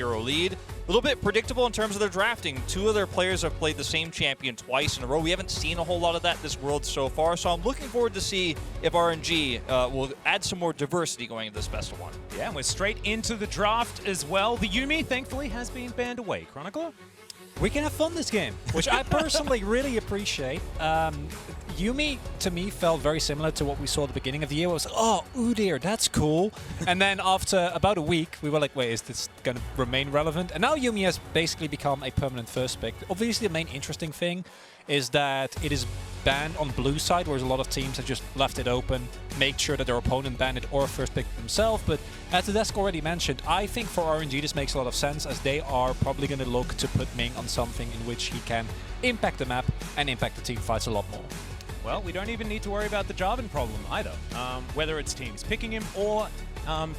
0 lead. A little bit predictable in terms of their drafting. Two of their players have played the same champion twice in a row. We haven't seen a whole lot of that this World so far, so I'm looking forward to see if RNG will add some more diversity going into this best of one. Yeah, and we're straight into the draft as well. The Yuumi, thankfully, has been banned away. Chronicler? We can have fun this game, which I personally really appreciate. Yuumi, to me, felt very similar to what we saw at the beginning of the year. It was, oh, Udyr, that's cool. And then after about a week, we were like, wait, is this going to remain relevant? And now Yuumi has basically become a permanent first pick. Obviously, the main interesting thing is that it is banned on blue side, whereas a lot of teams have just left it open, make sure that their opponent banned it or first pick themselves. But as the desk already mentioned, I think for RNG this makes a lot of sense, as they are probably going to look to put Ming on something in which he can impact the map and impact the team fights a lot more. Well, we don't even need to worry about the Jarvan problem either, whether it's teams picking him or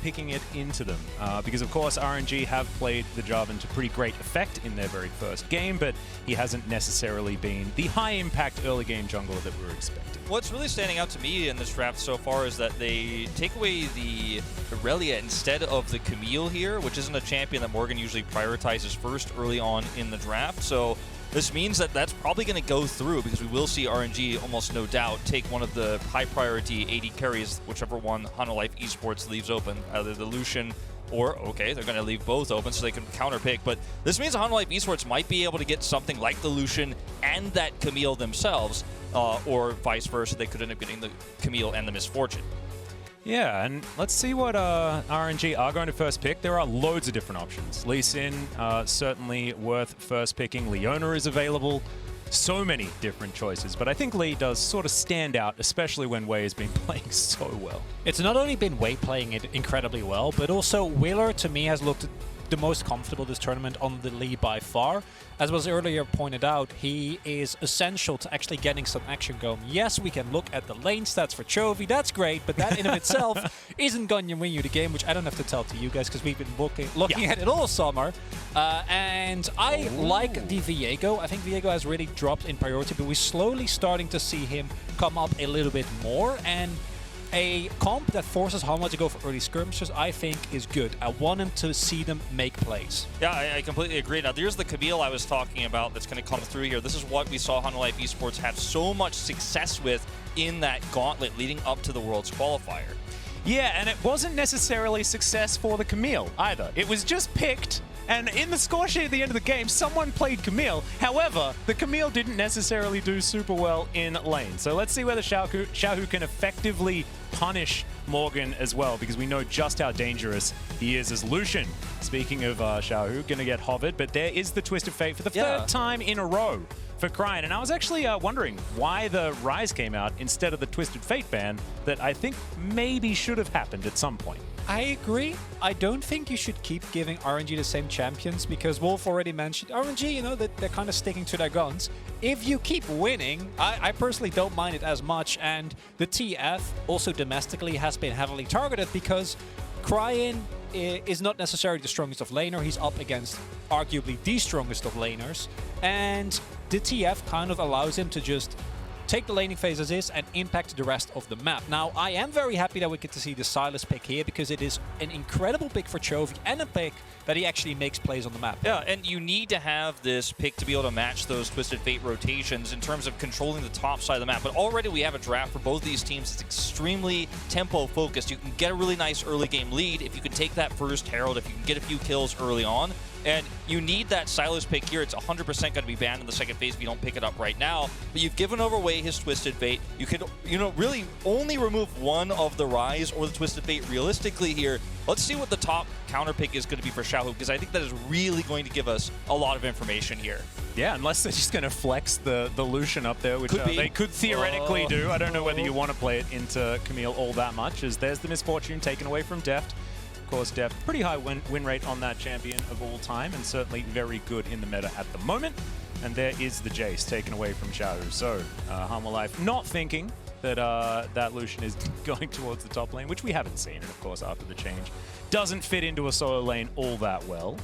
picking it into them. Because, of course, RNG have played the Jarvan to pretty great effect in their very first game, but he hasn't necessarily been the high-impact early-game jungler that we were expecting. What's really standing out to me in this draft so far is that they take away the Irelia instead of the Camille here, which isn't a champion that Morgan usually prioritizes first early on in the draft. So this means that that's probably going to go through, because we will see RNG, almost no doubt, take one of the high-priority AD carries, whichever one Hanwha Esports leaves open, either the Lucian or, okay, they're going to leave both open so they can counterpick. But this means Hanwha Esports might be able to get something like the Lucian and that Camille themselves, or vice versa. They could end up getting the Camille and the Misfortune. Yeah, and let's see what RNG are going to first pick. There are loads of different options. Lee Sin, certainly worth first picking. Leona is available. So many different choices, but I think Lee does sort of stand out, especially when Wei has been playing so well. It's not only been Wei playing it incredibly well, but also Wheeler, to me, has looked the most comfortable this tournament on the Lee by far. As was earlier pointed out, he is essential to actually getting some action going. Yes, we can look at the lane stats for Chovy, that's great, but that in of itself isn't going to win you the game, which I don't have to tell to you guys because we've been looking at it all summer. And I like the Viego. I think Viego has really dropped in priority, but we're slowly starting to see him come up a little bit more. And a comp that forces Hanwha to go for early skirmishes, I think, is good. I want him to see them make plays. Yeah, I completely agree. Now, there's the Camille I was talking about that's going to come through here. This is what we saw Hanwha Esports have so much success with in that gauntlet leading up to the Worlds qualifier. Yeah, and it wasn't necessarily success for the Camille either. It was just picked, and in the score sheet at the end of the game, someone played Camille. However, the Camille didn't necessarily do super well in lane. So let's see whether Xiaohu can effectively punish Morgan as well, because we know just how dangerous he is as Lucian. Speaking of Xiaohu, gonna get hovered, but there is the Twist of Fate for the third time in a row for Cryin. And I was actually wondering why the Rise came out instead of the Twisted Fate ban that I think maybe should have happened at some point. I agree. I don't think you should keep giving RNG the same champions, because Wolf already mentioned RNG, you know, that they're kind of sticking to their guns. If you keep winning, I personally don't mind it as much. And the TF, also domestically, has been heavily targeted because Cryin is not necessarily the strongest of laner. He's up against arguably the strongest of laners. And the TF kind of allows him to just take the laning phase as is and impact the rest of the map. Now, I am very happy that we get to see the Sylas pick here, because it is an incredible pick for Chovy and a pick that he actually makes plays on the map. Yeah, and you need to have this pick to be able to match those Twisted Fate rotations in terms of controlling the top side of the map. But already we have a draft for both these teams that's extremely tempo-focused. You can get a really nice early game lead if you can take that first Herald, if you can get a few kills early on. And you need that Sylas pick here. It's 100% going to be banned in the second phase if you don't pick it up right now. But you've given away his Twisted Fate. You could, you know, really only remove one of the Rise or the Twisted Fate realistically here. Let's see what the top counter pick is going to be for Xiaohu, because I think that is really going to give us a lot of information here. Yeah, unless they're just going to flex the Lucian up there, which they could theoretically do. I don't know whether you want to play it into Camille all that much, as there's the Misfortune taken away from Deft. Of course, Deft, pretty high win rate on that champion of all time, and certainly very good in the meta at the moment. And there is the Jace taken away from Xiaohu. So, Hanwha Life not thinking that that Lucian is going towards the top lane, which we haven't seen, and of course, after the change, doesn't fit into a solo lane all that well.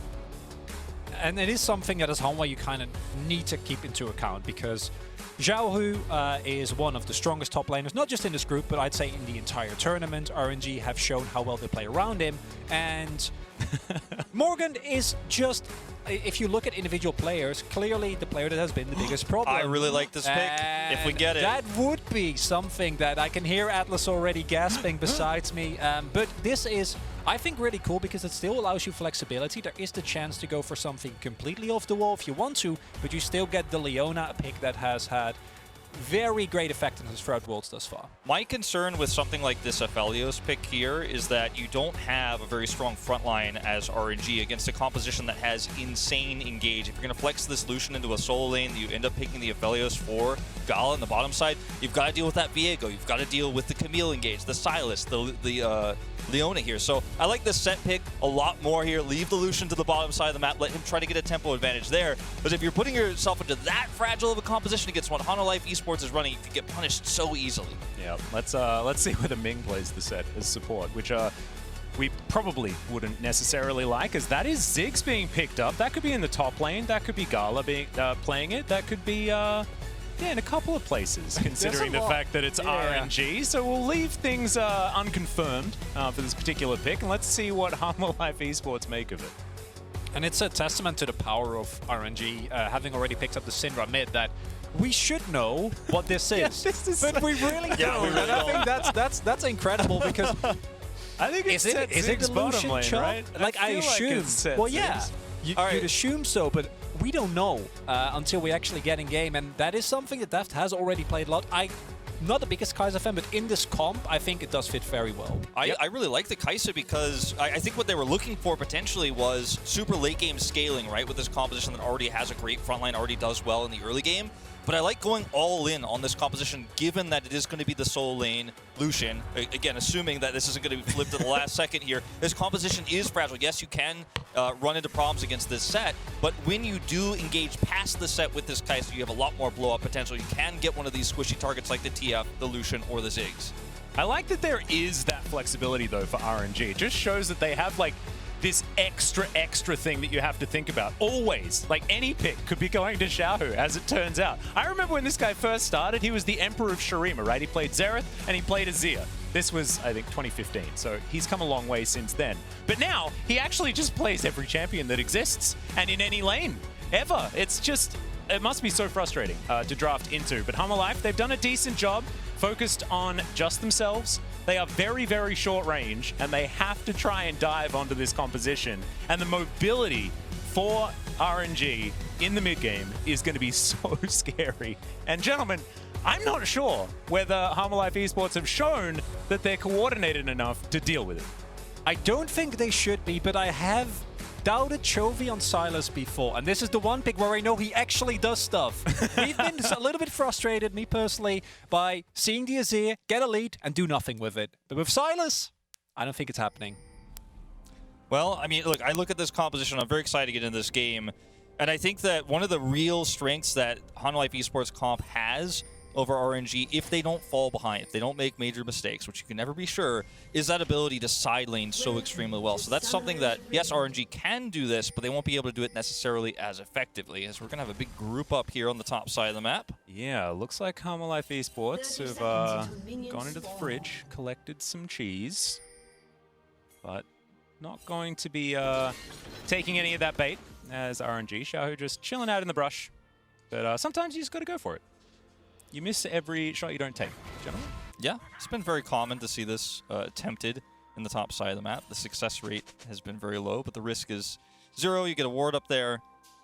And it is something that as Hanwha you kind of need to keep into account, because Xiaohu is one of the strongest top laners, not just in this group, but I'd say in the entire tournament. RNG have shown how well they play around him, and Morgan is just, if you look at individual players, clearly the player that has been the biggest problem. I really like this pick, if we get it. That would be something that I can hear Atlas already gasping besides me. But this is, I think, really cool because it still allows you flexibility. There is the chance to go for something completely off the wall if you want to, but you still get the Leona, a pick that has had very great effectiveness throughout Worlds thus far. My concern with something like this Aphelios pick here is that you don't have a very strong front line as RNG against a composition that has insane engage. If you're going to flex this Lucian into a solo lane, you end up picking the Aphelios for Gala on the bottom side, you've got to deal with that Viego, you've got to deal with the Camille engage, the Sylas, the Leona here. So I like this Sett pick a lot more here. Leave the Lucian to the bottom side of the map, let him try to get a tempo advantage there. But if you're putting yourself into that fragile of a composition against what Hanwha Esports is running, you can get punished so easily. Yeah, let's see whether Ming plays the Sett as support, which we probably wouldn't necessarily like, as that is Ziggs being picked up. That could be in the top lane, that could be Gala being playing it, that could be yeah, in a couple of places, considering the fact that it's RNG. So we'll leave things unconfirmed for this particular pick, and let's see what Hanwha Esports make of it. And it's a testament to the power of RNG, having already picked up the Syndra mid, that we should know what this is, Yeah, this is but we really don't. we really And I think that's incredible because I think it's is it the bottom Lucian lane, Chop? right? Like I assume. Well, yeah, you'd assume so, but we don't know until we actually get in game, and that is something that Deft has already played a lot. Not the biggest Kai'Sa fan, but in this comp, I think it does fit very well. I really like the Kai'Sa because I think what they were looking for potentially was super late game scaling, right? With this composition that already has a great front line, already does well in the early game. But I like going all in on this composition, given that it is going to be the solo lane Lucian. Again, assuming that this isn't going to be flipped at the last second here. This composition is fragile. Yes, you can run into problems against this Sett, but when you do engage past the Sett with this Kai'Sa, you have a lot more blow-up potential. You can get one of these squishy targets like the TF, the Lucian, or the Ziggs. I like that there is that flexibility, though, for RNG. It just shows that they have, like, this extra thing that you have to think about. Always. Like, any pick could be going to Xiaohu, as it turns out. I remember when this guy first started, he was the Emperor of Shurima, right? He played Xerath, and he played Azir. This was, I think, 2015, so he's come a long way since then. But now, he actually just plays every champion that exists, and in any lane, ever. It's just, it must be so frustrating to draft into. But Hanwha, they've done a decent job, focused on just themselves. They are very short range, and they have to try and dive onto this composition. And the mobility for RNG in the mid game is going to be so scary. And gentlemen, I'm not sure whether Hanwha Esports have shown that they're coordinated enough to deal with it. I don't think they should be, but I have doubted Chovy on Sylas before, and this is the one pick where I know he actually does stuff. We've been a little bit frustrated, me personally, by seeing the Azir get a lead and do nothing with it. But with Sylas, I don't think it's happening. Well, I mean, look, I look at this composition, I'm very excited to get into this game, and I think that one of the real strengths that Hanwha Esports comp has over RNG, if they don't fall behind, if they don't make major mistakes, which you can never be sure, is that ability to side lane so extremely well. So that's something that, yes, RNG can do this, but they won't be able to do it necessarily as effectively, as we're going to have a big group up here on the top side of the map. Yeah, looks like Hanwha Esports have gone into the fridge, collected some cheese, but not going to be taking any of that bait, as RNG Xiaohu just chilling out in the brush. But sometimes you just got to go for it. You miss every shot you don't take, gentlemen. Yeah, it's been very common to see this attempted in the top side of the map. The success rate has been very low, but the risk is 0. You get a ward up there,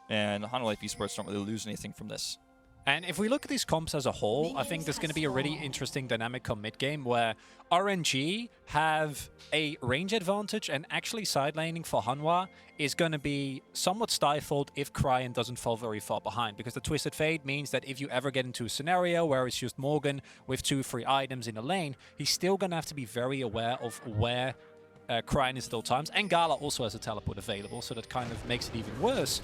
and Hanwha Esports don't really lose anything from this. And if we look at these comps as a whole, I think there's going to be a really interesting dynamic come mid-game where RNG have a range advantage, and actually side laning for Hanwha is going to be somewhat stifled if Cryin doesn't fall very far behind, because the Twisted Fate means that if you ever get into a scenario where it's just Morgan with 2-3 items in a lane, he's still going to have to be very aware of where Cryin is at all times, and Gala also has a teleport available, so that kind of makes it even worse.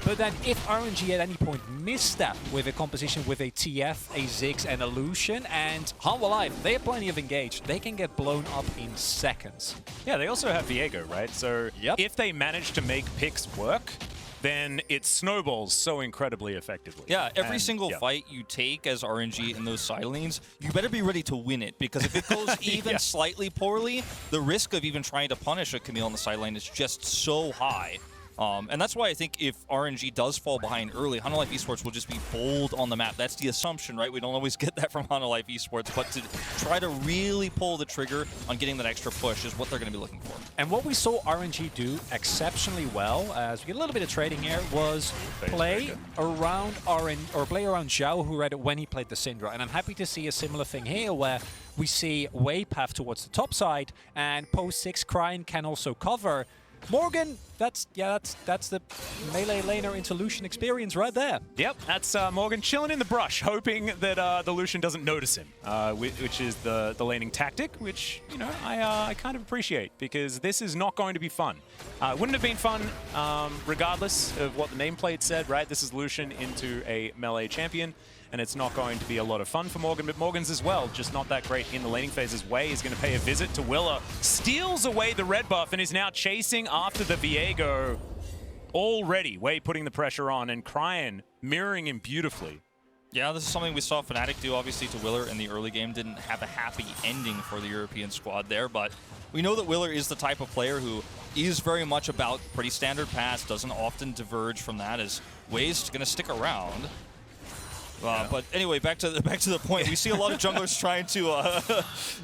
But then if RNG at any point misstep with a composition with a TF, a Ziggs, and a Lucian, and Hanwha, they have plenty of engage, they can get blown up in seconds. Yeah, they also have Viego, right? So if they manage to make picks work, then it snowballs so incredibly effectively. Yeah, every single fight you take as RNG in those side lanes, you better be ready to win it, because if it goes even slightly poorly, the risk of even trying to punish a Camille on the side lane is just so high. And that's why I think if RNG does fall behind early, Hanwha Life Esports will just be bold on the map. That's the assumption, right? We don't always get that from Hanwha Life Esports, but to try to really pull the trigger on getting that extra push is what they're going to be looking for. And what we saw RNG do exceptionally well, as we get a little bit of trading here, was play around Xiaohu, who read it when he played the Syndra. And I'm happy to see a similar thing here, where we see Wei path towards the top side, and post 6 Cryin can also cover. Morgan, that's the melee laner into Lucian experience right there. Yep, that's Morgan chilling in the brush, hoping that the Lucian doesn't notice him, which is the laning tactic, which, you know, I kind of appreciate, because this is not going to be fun. Wouldn't have been fun regardless of what the nameplate said, right? This is Lucian into a melee champion, and it's not going to be a lot of fun for Morgan, but Morgan's as well, just not that great in the laning phases. Wei is going to pay a visit to Willa, steals away the red buff, and is now chasing after the Viego. Already, Wei putting the pressure on, and Cryin mirroring him beautifully. Yeah, this is something we saw Fnatic do, obviously, to Willer in the early game. Didn't have a happy ending for the European squad there, but we know that Willer is the type of player who is very much about pretty standard pass, doesn't often diverge from that, as Wei's going to stick around. But anyway, back to the point. We see a lot of junglers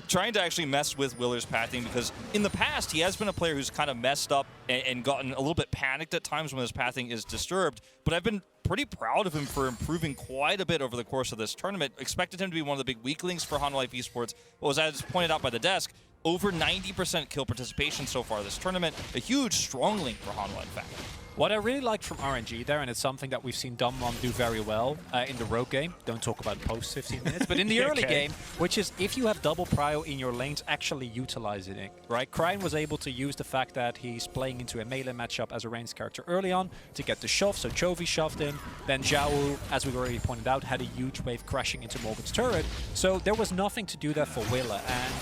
trying to actually mess with Willer's pathing, because in the past he has been a player who's kind of messed up and gotten a little bit panicked at times when his pathing is disturbed. But I've been pretty proud of him for improving quite a bit over the course of this tournament. Expected him to be one of the big weaklings for Hanwha Life Esports, but was, as pointed out by the desk, over 90% kill participation so far this tournament. A huge strong link for Hanwha, in fact. What I really liked from RNG there, and it's something that we've seen Dumlon do very well in the rogue game, don't talk about post 15 minutes, but in the early game, which is if you have double prio in your lanes, actually utilizing it, right? Cryin was able to use the fact that he's playing into a melee matchup as a ranged character early on to get the shove, so Chovy shoved in, then Xiaohu, as we've already pointed out, had a huge wave crashing into Morgan's turret, so there was nothing to do there for Willa, and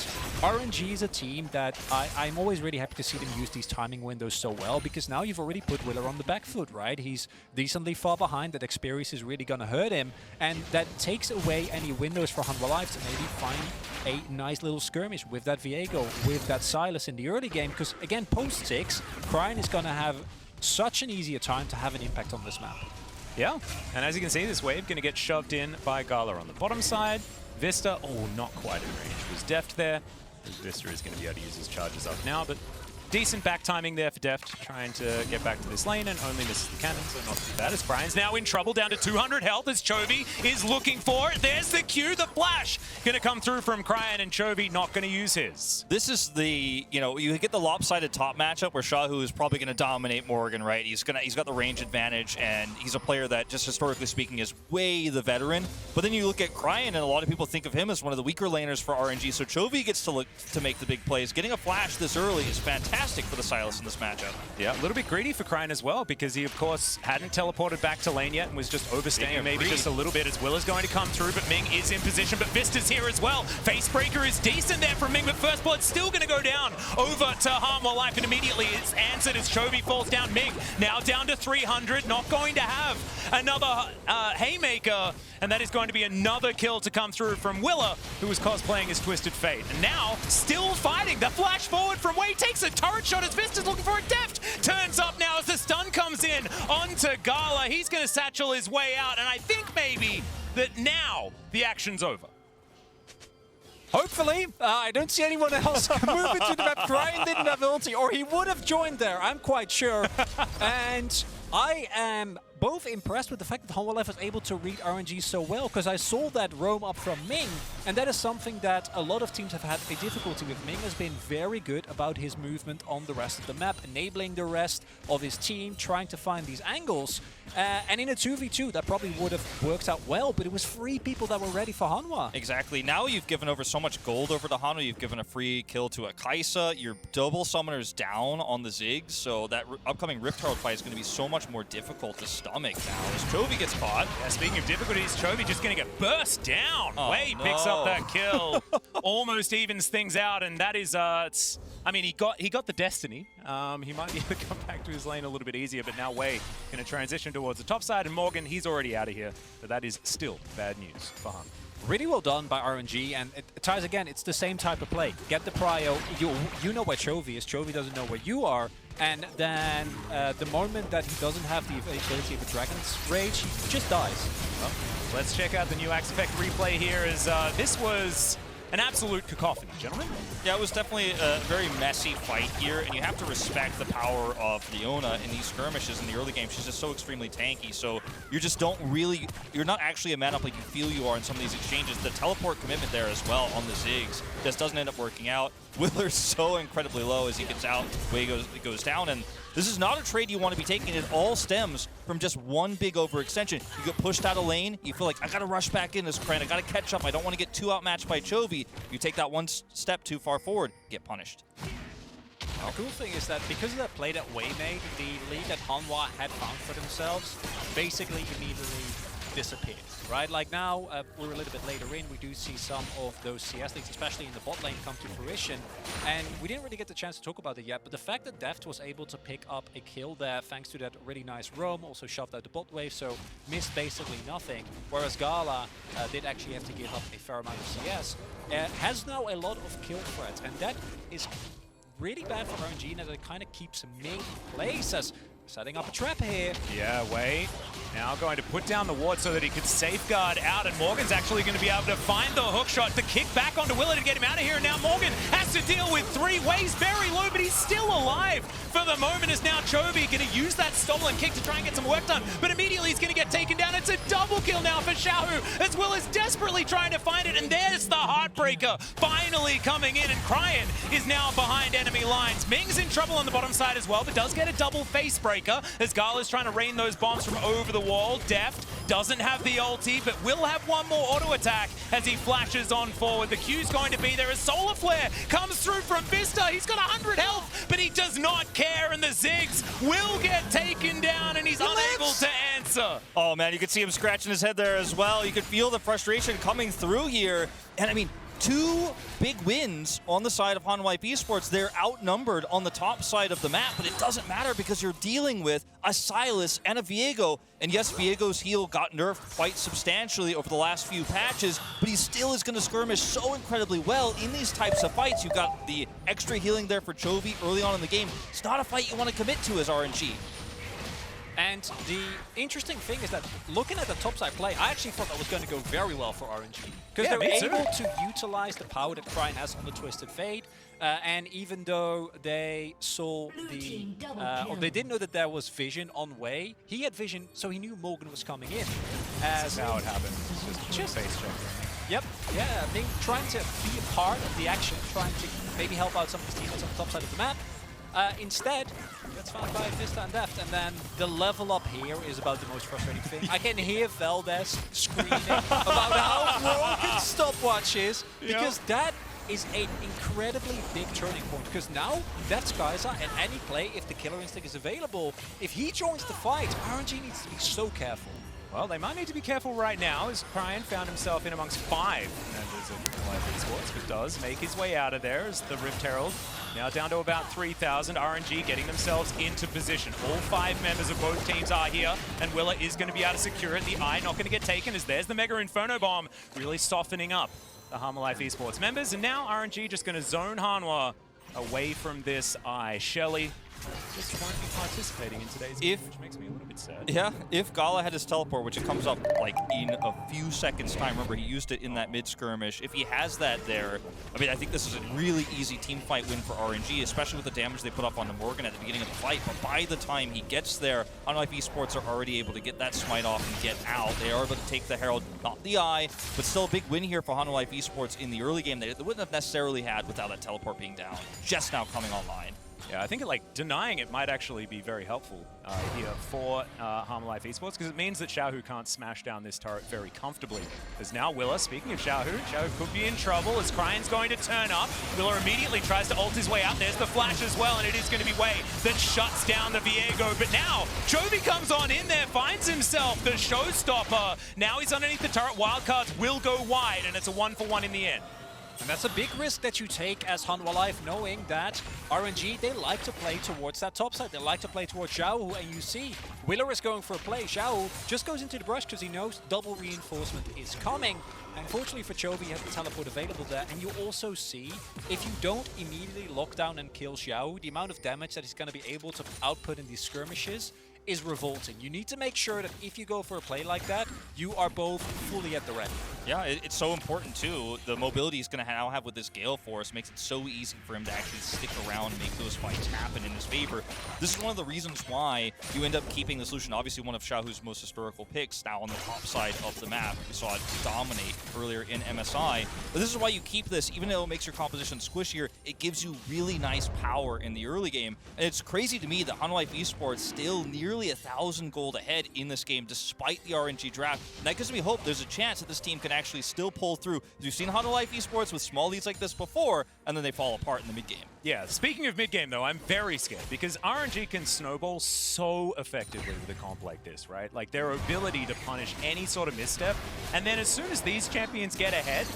RNG is a team that I'm always really happy to see them use these timing windows so well, because now you've already put Willa on the back foot, right? He's decently far behind. That experience is really going to hurt him, and that takes away any windows for Hanwha Life to maybe find a nice little skirmish with that Viego, with that Sylas in the early game, because again, post 6, Cryin is going to have such an easier time to have an impact on this map. Yeah, and as you can see, this wave going to get shoved in by Gala on the bottom side. Vsta, oh, not quite in range. Was Deft there. Vsta is going to be able to use his charges up now, but decent back timing there for Deft, trying to get back to this lane and only misses the cannon, so not too bad. As Cryan's now in trouble, down to 200 health as Chovy is looking for it. There's the Q, the flash going to come through from Cryin, and Chovy not going to use his. This is the, you know, you get the lopsided top matchup where Xiaohu is probably going to dominate Morgan, right? He's got the range advantage, and he's a player that, just historically speaking, is way the veteran. But then you look at Cryin, and a lot of people think of him as one of the weaker laners for RNG, so Chovy gets to make the big plays. Getting a flash this early is fantastic for the Sylas in this matchup. Yeah, a little bit greedy for Cryin as well, because he, of course, hadn't teleported back to lane yet and was just overstaying maybe just a little bit, as Will is going to come through, but Ming is in position, but Vista's here as well. Facebreaker is decent there from Ming, but First Blood's still going to go down over to Hanwha Life, and immediately it's answered as Chovy falls down. Ming now down to 300, not going to have another haymaker, and that is going to be another kill to come through from Willa, who was cosplaying as Twisted Fate. And now, still fighting. The flash forward from Wei takes a turret shot as Vista's looking for a Deft. Turns up now as the stun comes in onto Gala. He's going to satchel his way out, and I think maybe that now the action's over. Hopefully. I don't see anyone else move into the map. Cryin didn't have ulti, or he would have joined there, I'm quite sure. And I am both impressed with the fact that Hanwha Life was able to read RNG so well, because I saw that roam up from Ming, and that is something that a lot of teams have had a difficulty with. Ming has been very good about his movement on the rest of the map, enabling the rest of his team, trying to find these angles. And in a 2v2, that probably would have worked out well, but it was 3 people that were ready for Hanwha. Exactly. Now you've given over so much gold over to Hanwha. You've given a free kill to a Kai'Sa. Your double summoners down on the Ziggs, so that upcoming Rift Herald fight is going to be so much much more difficult to stomach now as Chovy gets caught. Yeah, speaking of difficulties, Chovy just going to get burst down. Wei picks up that kill, almost evens things out, and that is, I mean, he got the destiny. He might be able to come back to his lane a little bit easier, but now Wei going to transition towards the top side, and Morgan, he's already out of here, but that is still bad news for Hung. Really well done by RNG, and it ties again, it's the same type of play. Get the prio, you know where Chovy is, Chovy doesn't know where you are, and then the moment that he doesn't have the ability of a Dragon's Rage, he just dies. Well, let's check out the new Axe Effect replay here, as this was an absolute cacophony, gentlemen. Yeah, it was definitely a very messy fight here, and you have to respect the power of Leona in these skirmishes in the early game. She's just so extremely tanky, so you just don't really, you're not actually a man up like you feel you are in some of these exchanges. The teleport commitment there as well on the Ziggs just doesn't end up working out. Willer's so incredibly low as he gets out, Wei goes down, and this is not a trade you want to be taking. It all stems from just one big overextension. You get pushed out of lane, you feel like, I gotta rush back in this Cryin, I gotta catch up, I don't want to get too outmatched by Chovy. You take that one step too far forward, get punished. The cool thing is that because of that play that Wei made, the lead that Hanwha had found for themselves basically immediately disappeared, right? Like now, we're a little bit later in, we do see some of those CS leads, especially in the bot lane, come to fruition. And we didn't really get the chance to talk about it yet, but the fact that Deft was able to pick up a kill there thanks to that really nice roam, also shoved out the bot wave, so missed basically nothing. Whereas Gala did actually have to give up a fair amount of CS, has now a lot of kill threats, and that is really bad for RNG, as it kind of keeps Ming in place as setting up a trap here. Yeah, Wei now going to put down the ward so that he could safeguard out, and Morgan's actually going to be able to find the hook shot to kick back onto Willer to get him out of here. And now Morgan has to deal with three. Wei's very low, but he's still alive for the moment, as now Chovy going to use that stolen kick to try and get some work done, but immediately he's going to get taken down. It's a double kill now for Xiaohu, as Will is desperately trying to find it, and there's the Heartbreaker finally coming in, and Cryin is now behind enemy lines. Ming's in trouble on the bottom side as well, but does get a double face breaker as Gala's trying to rain those bombs from over the wall. Deft doesn't have the ulti, but will have one more auto attack as he flashes on forward. The Q's going to be there as Solar Flare comes through from Vsta. He's got 100 health, but he does not care, and the Ziggs will get taken down, and he's unable to answer. Oh man, you could see him scratching his head there as well. You could feel the frustration coming through here, and I mean, two big wins on the side of Hanwha Esports. They're outnumbered on the top side of the map, but it doesn't matter because you're dealing with a Sylas and a Viego. And yes, Viego's heal got nerfed quite substantially over the last few patches, but he still is going to skirmish so incredibly well in these types of fights. You've got the extra healing there for Chovy early on in the game. It's not a fight you want to commit to as RNG. And the interesting thing is that looking at the topside play, I actually thought that was going to go very well for RNG. Because they were able to utilize the power that Cryin has on the Twisted Fate. And even though they saw the, or they didn't know that there was vision on Wei, he had vision, so he knew Morgan was coming in. That's how it happened. Just face check. Yep, yeah, Ming trying to be a part of the action, trying to maybe help out some of his teammates on the top side of the map. Instead, that's found by Vsta and Deft, and then the level up here is about the most frustrating thing. I can hear Valdez screaming about how broken stopwatch is, because that is an incredibly big turning point, because now that's Kai'Sa, and any play, if the Killer Instinct is available, if he joins the fight, RNG needs to be so careful. Well, they might need to be careful right now, as Cryin found himself in amongst 5 members of Esports, but does make his way out of there as the Rift Herald now down to about 3,000. RNG getting themselves into position. All 5 members of both teams are here, and Willer is going to be able to secure it. The Eye not going to get taken, as there's the Mega Inferno Bomb, really softening up the Hanwha Esports members. And now RNG just going to zone Hanwha away from this Eye. Shelly just won't be participating in today's game, which makes me a little bit sad. Yeah, if Gala had his teleport, which it comes up like in a few seconds time, remember he used it in that mid-skirmish, if he has that there, I mean, I think this is a really easy team fight win for RNG, especially with the damage they put up on the Morgan at the beginning of the fight. But by the time he gets there, Hanwha Esports are already able to get that smite off and get out. They are able to take the Herald, not the Eye, but still a big win here for Hanwha Esports in the early game that they wouldn't have necessarily had without that teleport being down, just now coming online. Yeah, I think denying it might actually be very helpful here for Hanwha Life Esports, because it means that Xiaohu can't smash down this turret very comfortably. As now Willa, speaking of Xiaohu could be in trouble as Cryan's going to turn up. Willa immediately tries to ult his way out. There's the flash as well, and it is going to be Wei that shuts down the Viego. But now, Chovy comes on in there, finds himself the showstopper. Now he's underneath the turret. Wildcards will go wide, and it's a 1-for-1 in the end. And that's a big risk that you take as Hanwha Life, knowing that RNG, they like to play towards that top side. They like to play towards Xiaohu, and you see Willer is going for a play. Xiaohu just goes into the brush because he knows double reinforcement is coming. Unfortunately for Chovy, he has the teleport available there, and you also see, if you don't immediately lock down and kill Xiaohu, the amount of damage that he's going to be able to output in these skirmishes is revolting. You need to make sure that if you go for a play like that, you are both fully at the ready. Yeah, it's so important too. The mobility he's going to now have with this Gale Force makes it so easy for him to actually stick around and make those fights happen in his favor. This is one of the reasons why you end up keeping this Lucian, obviously one of Xiaohu's most historical picks, now on the top side of the map. We saw it dominate earlier in MSI. But this is why you keep this, even though it makes your composition squishier, it gives you really nice power in the early game. And it's crazy to me that Hanwha Life Esports still nearly 1,000 gold ahead in this game despite the RNG draft. And that gives me hope there's a chance that this team can actually still pull through. We've seen Hanwha Life Esports with small leads like this before, and then they fall apart in the mid game. Yeah, speaking of mid-game, though, I'm very scared because RNG can snowball so effectively with a comp like this, right? Like, their ability to punish any sort of misstep, and then as soon as these champions get ahead,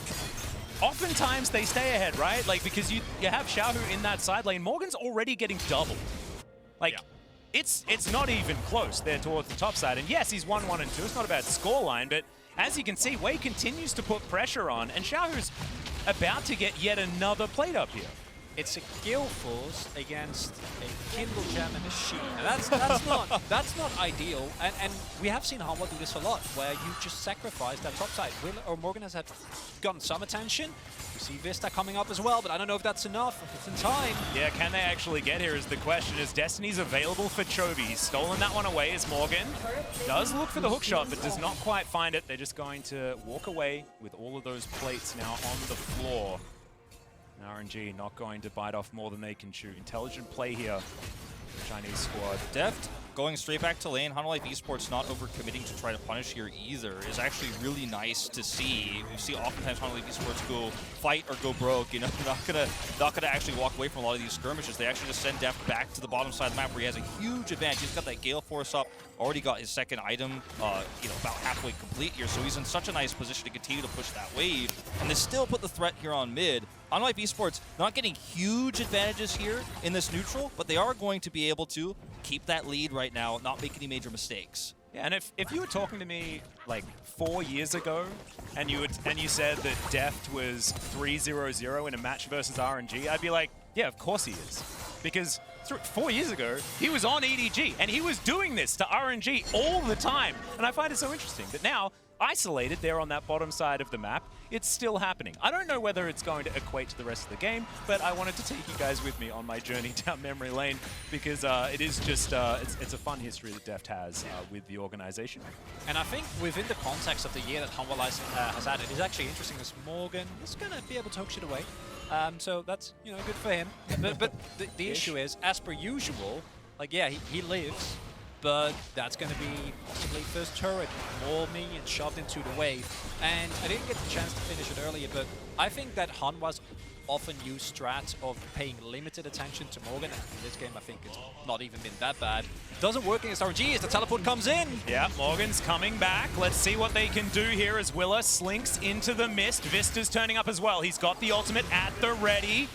oftentimes they stay ahead, right? Like, because you have Xiaohu in that side lane, Morgan's already getting doubled. Like, yeah. It's not even close there towards the top side, and yes, he's 1-1 and 2. It's not a bad scoreline, but as you can see, Wei continues to put pressure on, and Xiaohu's about to get yet another plate up here. It's a Gale Force against a Kindle Gem and a Sheen. And that's not ideal. And we have seen Hanwha do this a lot, where you just sacrifice that top side. Morgan has gotten some attention. You see Vsta coming up as well, but I don't know if that's enough, if it's in time. Yeah, can they actually get here is the question, as Destiny's available for Chovy. He's stolen that one away as Morgan does look for the hook shot, but does not quite find it. They're just going to walk away with all of those plates now on the floor. And RNG not going to bite off more than they can chew. Intelligent play here for the Chinese squad. Deft going straight back to lane. Hanwha Life Esports not overcommitting to try to punish here either is actually really nice to see. You see oftentimes Hanwha Life Esports go fight or go broke. You know, not gonna actually walk away from a lot of these skirmishes. They actually just send Deft back to the bottom side of the map where he has a huge advantage. He's got that Gale Force up, already got his second item, you know, about halfway complete here. So he's in such a nice position to continue to push that wave, and they still put the threat here on mid. Hanwha Life Esports not getting huge advantages here in this neutral, but they are going to be able to keep that lead right now, not make any major mistakes. Yeah, and if you were talking to me like 4 years ago, and you said that Deft was 3-0-0 in a match versus RNG, I'd be like, yeah, of course he is. Because 4 years ago, he was on EDG, and he was doing this to RNG all the time. And I find it so interesting that now, isolated there on that bottom side of the map, it's still happening. I don't know whether it's going to equate to the rest of the game, but I wanted to take you guys with me on my journey down memory lane because it is just, it's a fun history that Deft has with the organization. And I think within the context of the year that Hanwha Life has had, it is actually interesting as Morgan is going to be able to hook shit away. So that's, you know, good for him. But the issue is, as per usual, like, yeah, he lives, but that's going to be possibly first turret, more minions shoved into the wave. And I didn't get the chance to finish it earlier, but I think that Hanwha's often used strats of paying limited attention to Morgan. And in this game, I think it's not even been that bad. Doesn't work against RNG as the teleport comes in. Yeah, Morgan's coming back. Let's see what they can do here as Willa slinks into the mist. Vista's turning up as well. He's got the ultimate at the ready.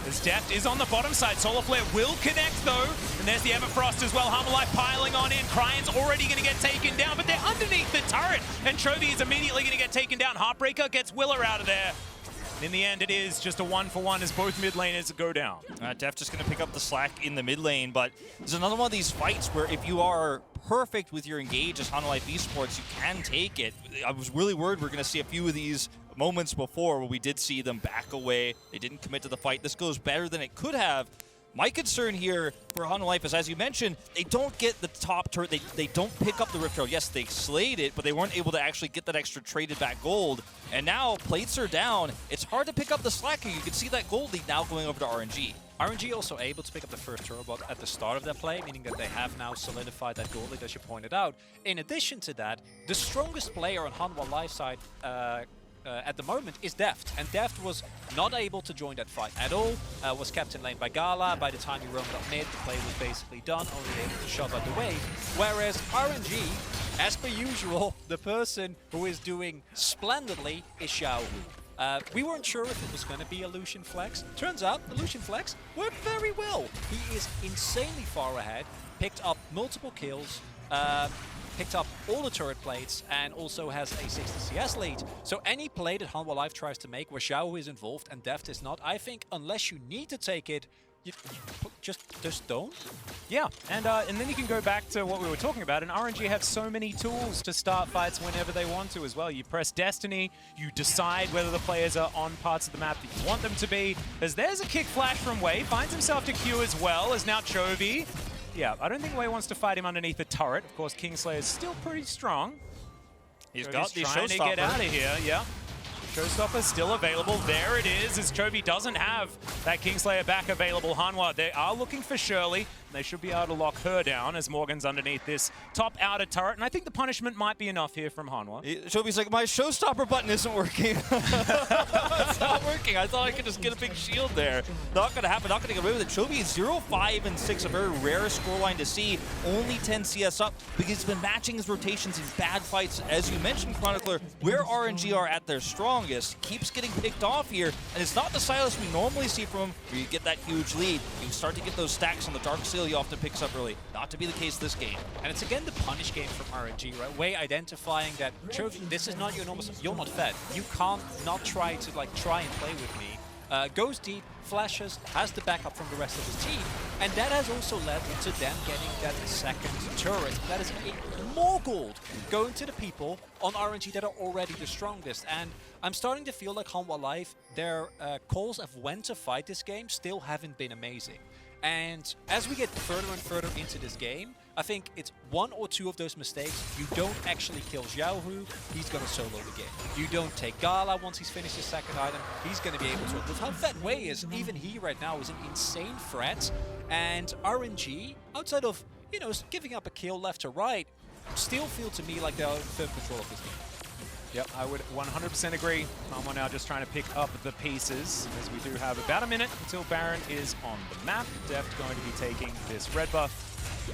As Deft is on the bottom side. Solar Flare will connect though. And there's the Everfrost as well. Hanwha Life piling on in. Cryan's already going to get taken down, but they're underneath the turret. And Chovy is immediately going to get taken down. Heartbreaker gets Willa out of there. And in the end, it is just a 1-for-1 as both mid laners go down. Deft just going to pick up the slack in the mid lane, but there's another one of these fights where if you are perfect with your engage as Hanwha Life Esports, you can take it. I was really worried we're going to see a few of these moments before where we did see them back away. They didn't commit to the fight. This goes better than it could have. My concern here for Hanwha Life is, as you mentioned, they don't get the top turret. They don't pick up the Rift Herald. Yes, they slayed it, but they weren't able to actually get that extra traded back gold. And now plates are down. It's hard to pick up the slack here. You can see that gold lead now going over to RNG. RNG also able to pick up the first turbo bot at the start of their play, meaning that they have now solidified that gold lead, as you pointed out. In addition to that, the strongest player on Hanwha live side at the moment is Deft, and Deft was not able to join that fight at all, was kept in lane by Gala. By the time he roamed up mid, the play was basically done, only able to shove out the wave, whereas RNG, as per usual, the person who is doing splendidly is Xiaohu. We weren't sure if it was going to be a Lucian flex. Turns out the Lucian flex worked very well. He is insanely far ahead, picked up multiple kills, picked up all the turret plates, and also has a 60 CS lead. So any play that Hanwha Live tries to make where Xiaohu is involved and Deft is not, I think unless you need to take it, you just don't. Yeah, and then you can go back to what we were talking about, and RNG have so many tools to start fights whenever they want to as well. You press Destiny, you decide whether the players are on parts of the map that you want them to be, as there's a kick flash from Wei, finds himself to Q as well, as now Chovy. Yeah, I don't think Wei wants to fight him underneath the turret. Of course, Kingslayer is still pretty strong. He's got the trying to get out of here, yeah. Showstopper still available. There it is, as Chovy doesn't have that Kingslayer back available. Hanwha, they are looking for Shirley. They should be able to lock her down as Morgan's underneath this top outer turret. And I think the punishment might be enough here from Hanwha. Chovy's like, my showstopper button isn't working. It's not working. I thought I could just get a big shield there. Not going to happen. Not going to get away with it. Chovy is 0-5-6, a very rare scoreline to see. Only 10 CS up because he's been matching his rotations in bad fights. As you mentioned, Chronicler, where RNG are at their strongest, keeps getting picked off here. And it's not the Sylas we normally see from him, where you get that huge lead. You start to get those stacks on the Dark Seal he often picks up early. Not to be the case this game. And it's again the punish game from RNG, right? Wei identifying that, Chovy, this is not your normal stuff. You're not fed. You can't not try to try and play with me. Goes deep, flashes, has the backup from the rest of his team, and that has also led to them getting that second turret. That is more gold going to the people on RNG that are already the strongest. And I'm starting to feel like Hanwha Live, their calls of when to fight this game still haven't been amazing. And as we get further and further into this game, I think it's one or two of those mistakes. You don't actually kill Xiaohu, he's going to solo the game. You don't take Gala once he's finished his second item, he's going to be able to. With how fed Wei is, even he right now is an insane threat. And RNG, outside of, you know, giving up a kill left to right, still feel to me like they're in firm control of this game. Yep, I would 100% agree. Hanwha now just trying to pick up the pieces, as we do have about a minute until Baron is on the map. Deft going to be taking this red buff,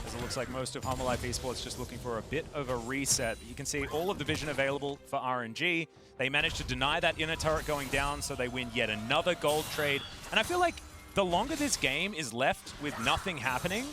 as it looks like most of Hanwha Live Esports just looking for a bit of a reset. You can see all of the vision available for RNG. They managed to deny that inner turret going down, so they win yet another gold trade. And I feel like the longer this game is left with nothing happening,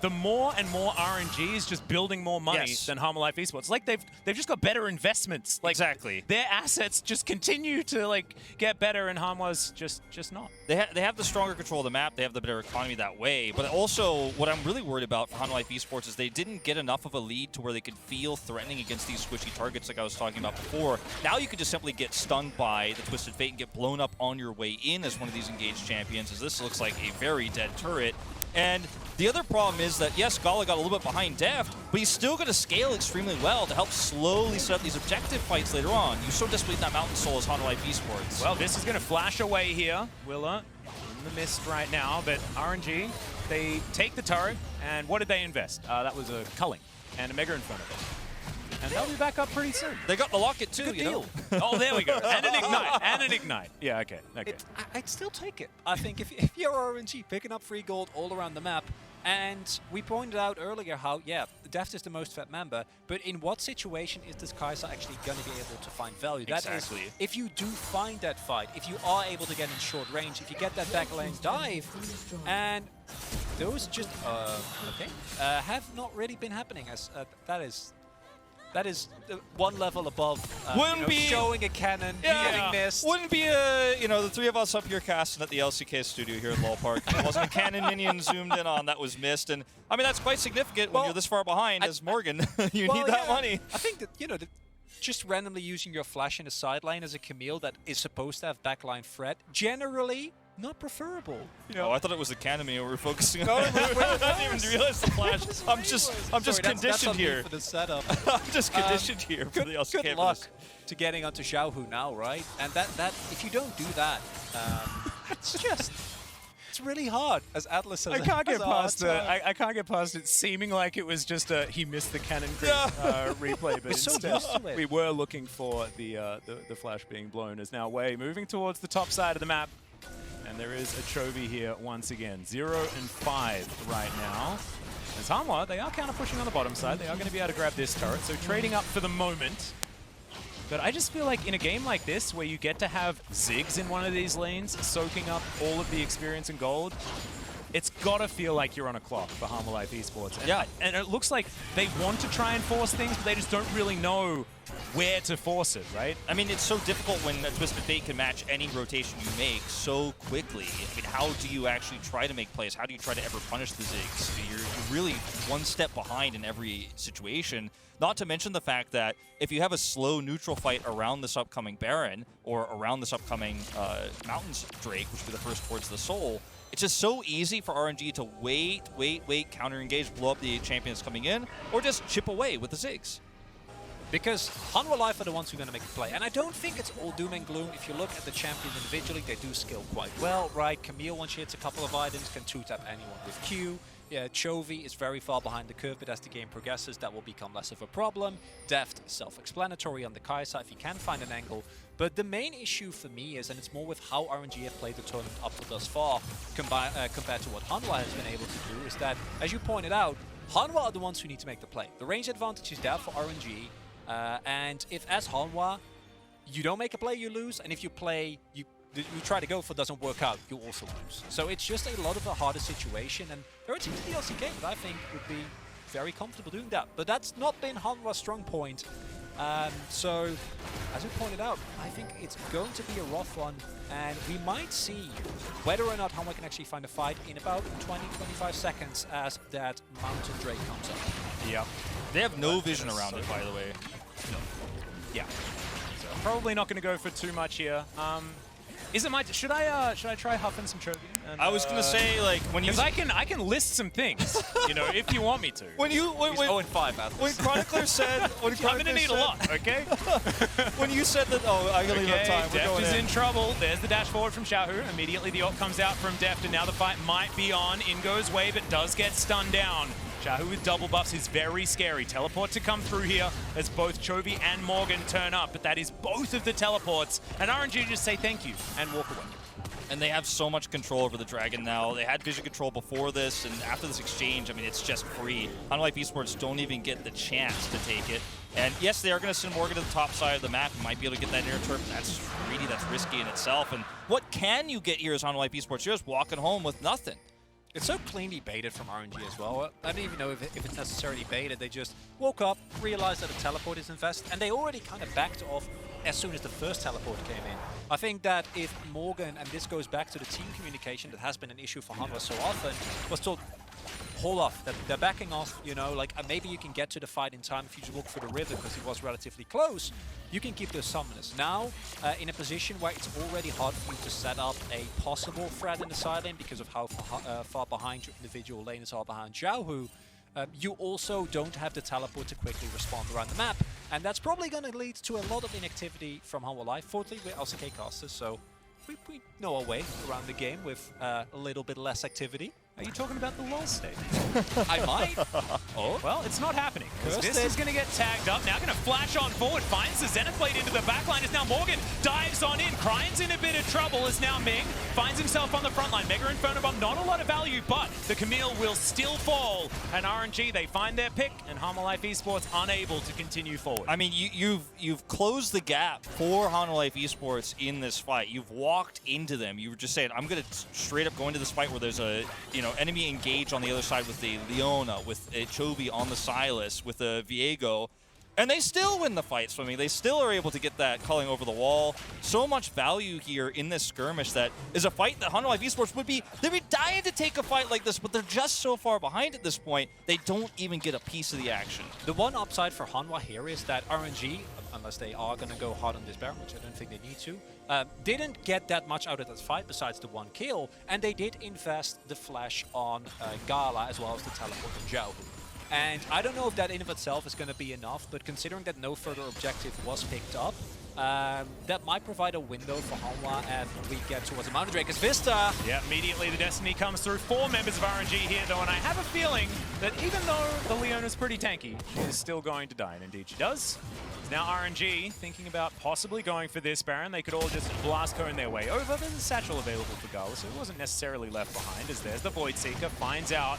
the more and more RNG is just building more money than Hanwha Live Esports. Like they've just got better investments. Like exactly. Their assets just continue to get better, and Hanwha's just not. They have the stronger control of the map. They have the better economy that way. But also, what I'm really worried about for Hanwha Live Esports is they didn't get enough of a lead to where they could feel threatening against these squishy targets like I was talking about before. Now you could just simply get stunned by the Twisted Fate and get blown up on your way in as one of these engaged champions, as this looks like a very dead turret. And the other problem is that, yes, Gala got a little bit behind Deft, but he's still going to scale extremely well to help slowly set up these objective fights later on. You so desperately need that Mountain Soul as Hanwha Live Esports. Well, this is going to flash away here. Willa in the mist right now, but RNG, they take the turret, and what did they invest? That was a culling and a Mega Inferno. And they'll be back up pretty soon. They got the locket too, Good you deal. know? Oh, there we go. And an ignite. And an ignite. Yeah, okay. I'd still take it. I think if you're RNG, picking up free gold all around the map, and we pointed out earlier how, yeah, Deft is the most fed member, but in what situation is this Kai'Sa actually going to be able to find value? Exactly. That is, if you do find that fight, if you are able to get in short range, if you get that back lane dive, and those just, have not really been happening. As that is one level above showing a cannon, getting missed. Wouldn't be the three of us up here casting at the LCK studio here in Lol Park. It wasn't a cannon minion zoomed in on that was missed, and I mean that's quite significant when you're this far behind as Morgan. You need that money. I think that just randomly using your flash in a side lane as a Camille that is supposed to have backline threat generally not preferable. Oh, I thought it was the cannon we were focusing on. I didn't even realize the flash. I'm just conditioned here for the setup. I'm just conditioned here for the LCK. Good luck to getting onto Xiaohu now, right? And that if you don't do that, it's it's really hard as Atlas has I can't get past it. I can't get past it seeming like it was just a he missed the cannon grip replay, but so instead used to it. we were looking for the flash being blown. As now Wei moving towards the top side of the map, and there is a Chovy here once again. 0 and 5 right now. As Hanwha, they are counter pushing on the bottom side. They are going to be able to grab this turret, so trading up for the moment. But I just feel like in a game like this, where you get to have Ziggs in one of these lanes, soaking up all of the experience and gold, it's got to feel like you're on a clock for Hanwha Life Esports. And, yeah. And it looks like they want to try and force things, but they just don't really know where to force it, right? I mean, it's so difficult when a Twisted Fate can match any rotation you make so quickly. I mean, how do you actually try to make plays? How do you try to ever punish the Ziggs? You're really one step behind in every situation. Not to mention the fact that if you have a slow neutral fight around this upcoming Baron or around this upcoming Mountains Drake, which will be the first towards the Soul, it's just so easy for RNG to wait, counter-engage, blow up the champions coming in, or just chip away with the Ziggs. Because Hanwha Life are the ones who are going to make the play. And I don't think it's all doom and gloom. If you look at the champions individually, they do skill quite well, right? Camille, once she hits a couple of items, can two-tap anyone with Q. Yeah, Chovy is very far behind the curve, but as the game progresses, that will become less of a problem. Deft, self-explanatory on the Kai'Sa if you can find an angle. But the main issue for me is, and it's more with how RNG have played the tournament up to thus far, compared to what Hanwha has been able to do, is that, as you pointed out, Hanwha are the ones who need to make the play. The range advantage is there for RNG, and if as Hanwha, you don't make a play, you lose, and if you play, you try to go for doesn't work out, you also lose. So it's just a lot of a harder situation, and there are teams in the LCK that I think would be very comfortable doing that. But that's not been Hanwha's strong point. So, as you pointed out, I think it's going to be a rough one, and we might see whether or not Hanwha can actually find a fight in about 20-25 seconds as that Mountain Drake comes up. Yeah. They have no vision around it, by the way. Yeah. So probably not going to go for too much here. Is it my? Should I try huffing some Chovy? I was gonna say, like, when you, because I can list some things, you know, if you want me to. when 0 and 5 Atlas. when Chronicler said, I'm gonna need a lot, okay? when you said that, oh, I gotta leave up time. We're Deft going is in trouble. There's the dash forward from Xiaohu. Immediately the ult comes out from Deft, and now the fight might be on. In goes Wei, but does get stunned down. Xiaohu with double buffs is very scary. Teleport to come through here as both Chovy and Morgan turn up, but that is both of the teleports, and RNG just say thank you and walk away. And they have so much control over the Dragon now. They had vision control before this, and after this exchange, I mean, it's just free. Hanwha Life Esports don't even get the chance to take it. And yes, they are going to send Morgan to the top side of the map. Might be able to get that inner turret. That's greedy, that's risky in itself. And what can you get here as Hanwha Life Esports? You're just walking home with nothing. It's so cleanly baited from RNG as well. I don't even know if it's necessarily baited. They just woke up, realized that a teleport is invest, and they already kind of backed off as soon as the first teleport came in. I think that if Morgan, and this goes back to the team communication that has been an issue for Hanwha so often, was told, hold off, that they're backing off, you know, like maybe you can get to the fight in time if you just walk through the river because it was relatively close. You can keep those summoners. Now, in a position where it's already hard for you to set up a possible threat in the side lane because of how far behind your individual laners are behind Xiaohu, you also don't have the teleport to quickly respond around the map. And that's probably going to lead to a lot of inactivity from Hanwha Life. Fortunately, we're LCK casters, so we know our way around the game with a little bit less activity. Are you talking about the LoL state? I might. Oh, well, it's not happening. This is going to get tagged up. Now going to flash on forward. Finds the Zenith Blade into the backline. As now Morgan dives on in. Cryine's in a bit of trouble as now Ming finds himself on the front line. Mega Inferno Bomb, not a lot of value, but the Camille will still fall. And RNG, they find their pick, and Hanwha Life Esports unable to continue forward. I mean, you've closed the gap for Hanwha Life Esports in this fight. You've walked into them. You were just saying, I'm going to straight up go into this fight where there's a, you know, enemy engaged on the other side with the Leona, with a Chovy on the Sylas, with a Viego, and they still win the fight, Swimming. They still are able to get that culling over the wall. So much value here in this skirmish that is a fight that Hanwha Life Esports they'd be dying to take a fight like this, but they're just so far behind at this point, they don't even get a piece of the action. The one upside for Hanwha here is that RNG, unless they are going to go hard on this Baron, which I don't think they need to, didn't get that much out of that fight besides the one kill, and they did invest the flash on Gala as well as the teleport on Xiaohu. And I don't know if that in of itself is going to be enough, but considering that no further objective was picked up, that might provide a window for Hanwha as we get towards the Mountain Drake. As Vsta. Yeah, immediately the Destiny comes through. 4 members of RNG here, though, and I have a feeling that even though the Leona's pretty tanky, she is still going to die, and indeed she does. Now RNG thinking about possibly going for this Baron. They could all just blast cone their way over. There's a satchel available for Gala, so it wasn't necessarily left behind, as there's the Void Seeker, finds out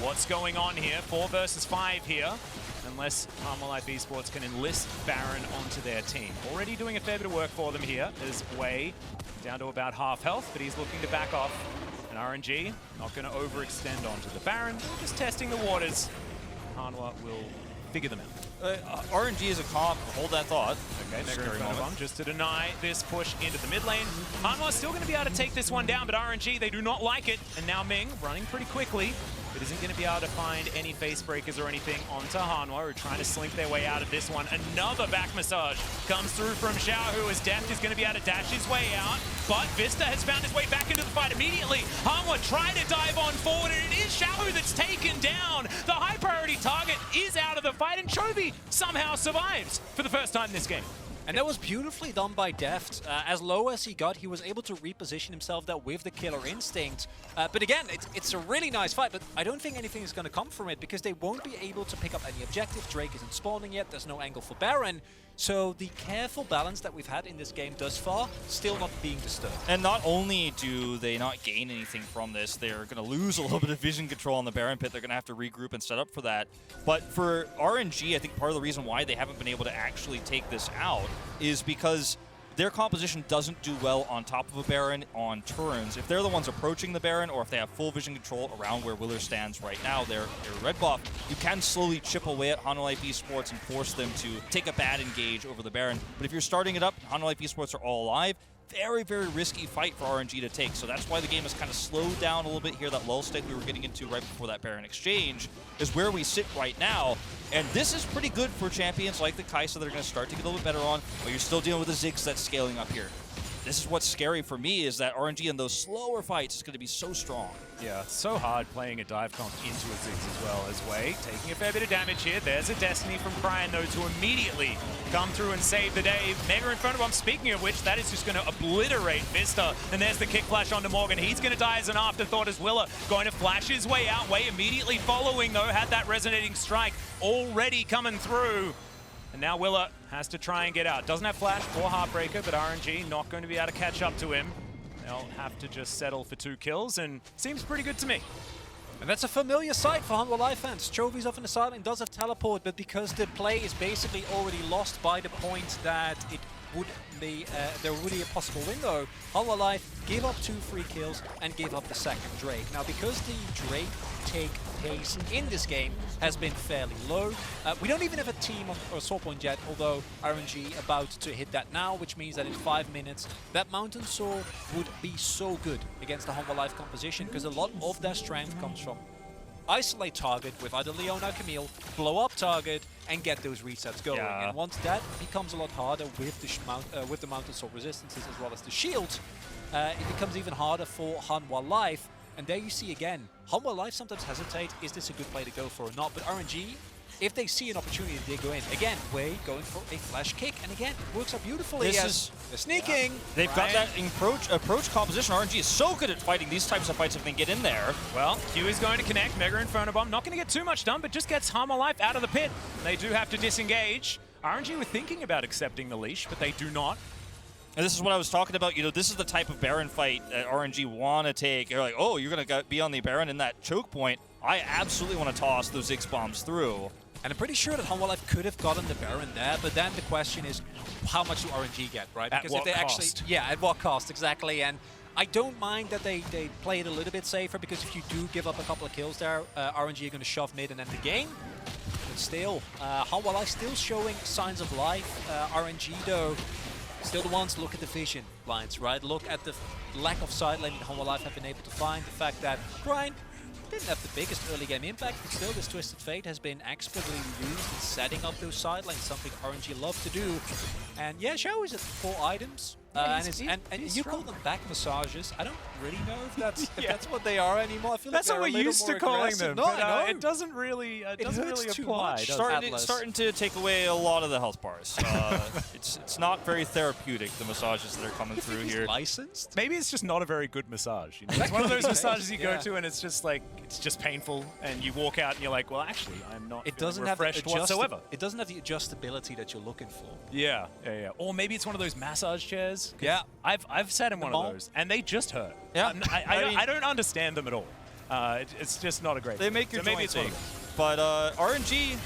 what's going on here. 4 versus 5 here. Unless Hanwha Life Esports can enlist Baron onto their team. Already doing a fair bit of work for them here. There's Wei down to about half health, but he's looking to back off. And RNG not going to overextend onto the Baron. They're just testing the waters. Hanwha will figure them out. RNG is a comp. Hold that thought. Okay, Scary moment. just to deny this push into the mid lane. Hanwha still going to be able to take this one down, but RNG, they do not like it. And now Ming running pretty quickly, but isn't going to be able to find any face breakers or anything onto Hanwha, who are trying to slink their way out of this one. Another back massage comes through from Xiaohu, as Deft is going to be able to dash his way out, but Vsta has found his way back into the fight immediately. Hanwha trying to dive on forward, and it is Xiaohu that's taken down. The high priority target is out of the fight, and Chovy somehow survives for the first time this game. And that was beautifully done by Deft. As low as he got, he was able to reposition himself there with the killer instinct. But again, it's a really nice fight, but I don't think anything is going to come from it because they won't be able to pick up any objective. Drake isn't spawning yet, there's no angle for Baron. So the careful balance that we've had in this game thus far, still not being disturbed. And not only do they not gain anything from this, they're going to lose a little bit of vision control on the Baron pit. They're going to have to regroup and set up for that. But for RNG, I think part of the reason why they haven't been able to actually take this out is because their composition doesn't do well on top of a Baron on turns. If they're the ones approaching the Baron, or if they have full vision control around where Willer stands right now, their red buff, you can slowly chip away at Hanwha Life Esports and force them to take a bad engage over the Baron. But if you're starting it up, Hanwha Life Esports are all alive. Very, very risky fight for RNG to take. So that's why the game has kind of slowed down a little bit here. That lull state we were getting into right before that Baron exchange is where we sit right now. And this is pretty good for champions like the Kai'Sa that are going to start to get a little bit better on, but you're still dealing with the Ziggs that's scaling up here. This is what's scary for me, is that RNG in those slower fights is going to be so strong. Yeah, so hard playing a dive comp into a Ziggs as well. As Wei taking a fair bit of damage here. There's a Destiny from Cryin, though, to immediately come through and save the day. Mega in front of him, speaking of which, that is just going to obliterate Vsta. And there's the kick flash onto Morgan. He's going to die as an afterthought as Willer going to flash his way out. Wei immediately following, though, had that resonating strike already coming through. And now Willer has to try and get out. Doesn't have flash or Heartbreaker, but RNG not going to be able to catch up to him. They'll have to just settle for 2 kills, and seems pretty good to me. And that's a familiar sight for Hanwha Life fans. Chovy's off in the side and does have teleport, but because the play is basically already lost by the point that it would be there would be a possible window, Hanwha Life give up 2 free kills and give up the second Drake. Now, because the Drake take pace in this game has been fairly low, we don't even have a team or sword point yet, although RNG about to hit that now, which means that in 5 minutes that Mountain Sword would be so good against the Hanwha Life composition, because a lot of their strength comes from isolate target with either Leona or Camille, blow up target, and get those resets going. Yeah. And once that becomes a lot harder with the Mountain Sword resistances as well as the shield, it becomes even harder for Hanwha Life. And there you see again, Hanwha Life sometimes hesitate, is this a good play to go for or not? But RNG, if they see an opportunity, they go in. Again, Wei going for a flash kick, and again, it works out beautifully. They're sneaking. Yeah. They've got that approach composition. RNG is so good at fighting these types of fights if they get in there. Well, Q is going to connect. Mega Inferno Bomb, not going to get too much done, but just gets Hanwha Life out of the pit. They do have to disengage. RNG were thinking about accepting the leash, but they do not. And this is what I was talking about. You know, this is the type of Baron fight that RNG want to take. You're like, oh, you're going to be on the Baron in that choke point. I absolutely want to toss those Ziggs bombs through. And I'm pretty sure that Hanwha Life could have gotten the Baron there, but then the question is, how much do RNG get, right? Because at what cost? Actually, yeah, at what cost, exactly. And I don't mind that they play it a little bit safer, because if you do give up a couple of kills there, RNG are going to shove mid and end the game. But still, Hanwha Life still showing signs of life. RNG, though, still the ones. Look at the vision lines, right? Look at the lack of side lane that Hanwha Life have been able to find. The fact that Cryin didn't have the biggest early game impact, but still this Twisted Fate has been expertly used in setting up those side lanes, something RNG love to do. And yeah, Xiaohu is at 4 items. And you call them back massages. I don't really know if that's what they are anymore. I feel that's like what we're used to calling them. No, But, it doesn't really apply. Starting to take away a lot of the health bars. It's not very therapeutic, the massages that are coming through here. Licensed? Maybe it's just not a very good massage. You know? It's one of those massages you go to and it's just like, it's just painful, and you walk out and you're like, well, actually, I'm not refreshed whatsoever. It doesn't have the adjustability that you're looking for. Yeah. Or maybe it's one of those massage chairs. Yeah. I've sat in one of those, and they just hurt. Yeah. I don't understand them at all. It's just not a great They make your joints ache. But RNG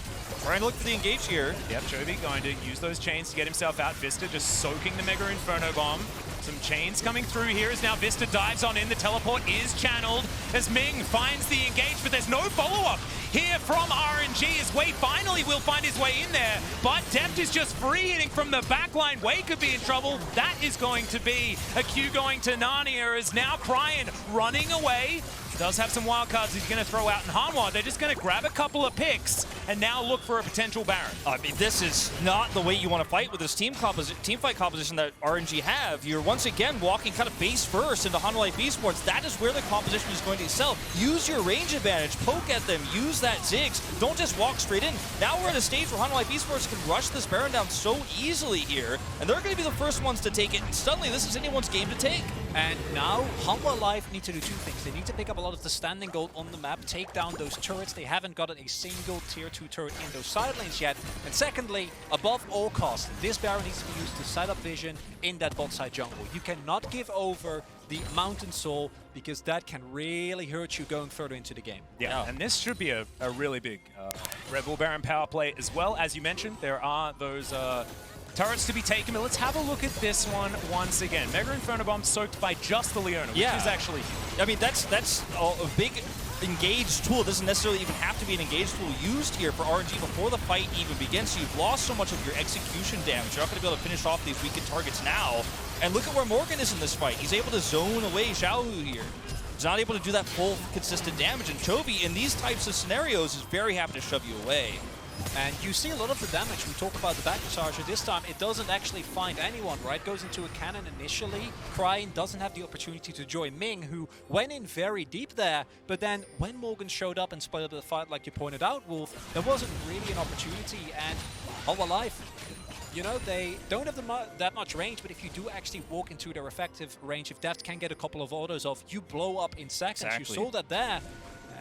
trying to look for the engage here. Yep, Chovy going to use those chains to get himself out. Vsta just soaking the Mega Inferno Bomb. Some chains coming through here as now Vsta dives on in. The teleport is channeled as Ming finds the engage, but there's no follow-up here from RNG as Wei finally will find his way in there. But Deft is just free hitting from the backline. Wei could be in trouble. That is going to be a Q going to Narnia as now Cryin running away. Does have some wild cards he's going to throw out in Hanwha. They're just going to grab a couple of picks and now look for a potential Baron. I mean, this is not the way you want to fight with this team fight composition that RNG have. You're once again walking kind of face first into Hanwha Esports. That is where the composition is going to excel. Use your range advantage, poke at them, use that Ziggs. Don't just walk straight in. Now we're at a stage where Hanwha Esports can rush this Baron down so easily here, and they're going to be the first ones to take it. And suddenly, this is anyone's game to take. And now, Hanwha Live need to do two things. They need to pick up a lot of the standing gold on the map, take down those turrets. They haven't gotten a single tier 2 turret in those side lanes yet. And secondly, above all costs, this Baron needs to be used to set up vision in that bot side jungle. You cannot give over the Mountain Soul, because that can really hurt you going further into the game. Yeah, and this should be a really big Red Bull Baron power play as well. As you mentioned, there are those turrets to be taken, but let's have a look at this one once again. Mega Inferno Bomb soaked by just the Leona, which is actually huge. I mean, that's a big engaged tool. It doesn't necessarily even have to be an engaged tool used here for RNG before the fight even begins. So you've lost so much of your execution damage. You're not going to be able to finish off these weakened targets now. And look at where Morgan is in this fight. He's able to zone away Xiaohu here. He's not able to do that full consistent damage. And Chovy, in these types of scenarios, is very happy to shove you away. And you see a lot of the damage. We talk about the back massager. This time, it doesn't actually find anyone, right? Goes into a cannon initially. Cryin doesn't have the opportunity to join Ming, who went in very deep there. But then when Morgan showed up and split up the fight, like you pointed out, Wolf, there wasn't really an opportunity. And Hanwha Live, you know, they don't have that much range, but if you do actually walk into their effective range, if Deft can get a couple of autos off, you blow up in seconds. Exactly. You saw that there.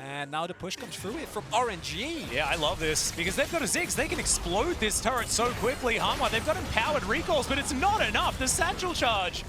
And now the push comes through it from RNG. Yeah, I love this, because they've got a Ziggs. They can explode this turret so quickly. Hanwha, they've got empowered recalls, but it's not enough. The satchel charge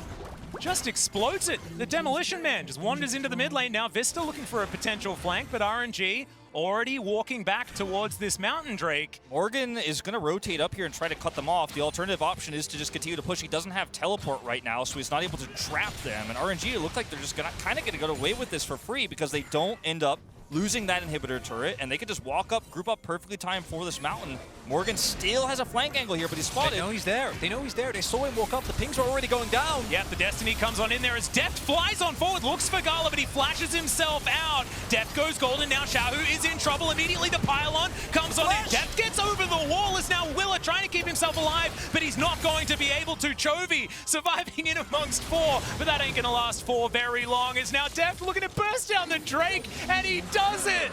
just explodes it. The Demolition Man just wanders into the mid lane. Now Vsta looking for a potential flank, but RNG already walking back towards this Mountain Drake. Morgan is going to rotate up here and try to cut them off. The alternative option is to just continue to push. He doesn't have teleport right now, so he's not able to trap them. And RNG, it looked like they're just kind of going to get away with this for free, because they don't end up losing that inhibitor turret, and they can just walk up, group up perfectly timed for this mountain. Morgan still has a flank angle here, but he's spotted. They know he's there. They know he's there. They saw him walk up. The pings are already going down. Yep, the Destiny comes on in there as Deft flies on forward, looks for Gala, but he flashes himself out. Deft goes golden. Now Xiaohu is in trouble. Immediately the pylon comes on in. Deft gets over the wall as now Willa trying to keep himself alive, but he's not going to be able to. Chovy surviving in amongst four, but that ain't going to last for very long. As now Deft looking to burst down the Drake, and he does it.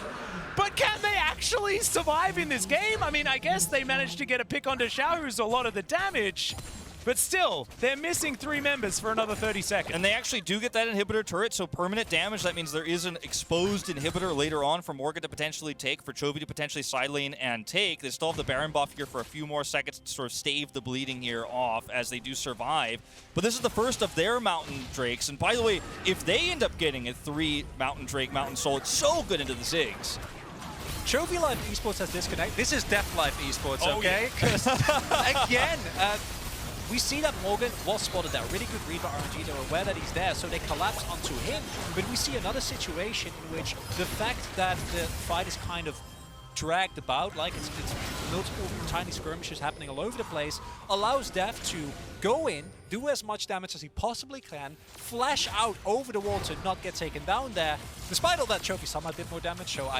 But can they actually survive in this game? I mean, I guess they managed to get a pick onto Xiaohu, who's a lot of the damage. But still, they're missing 3 members for another 30 seconds. And they actually do get that inhibitor turret, so permanent damage. That means there is an exposed inhibitor later on for Morgan to potentially take, for Chovy to potentially side lane and take. They still have the Baron buff here for a few more seconds to sort of stave the bleeding here off as they do survive. But this is the first of their Mountain Drakes. And by the way, if they end up getting a 3 Mountain Drake, Mountain Soul, it's so good into the Ziggs. Chovy Live Esports has disconnected. This is Deft Live Esports, okay? Yeah. Again, we see that Morgan was spotted there. Really good read by RNG. They're aware that he's there, so they collapse onto him. But we see another situation in which the fact that the fight is kind of dragged about, like it's multiple tiny skirmishes happening all over the place, allows Deft to go in, do as much damage as he possibly can, flash out over the wall to not get taken down there. Despite all that, Chovy somehow did more damage, so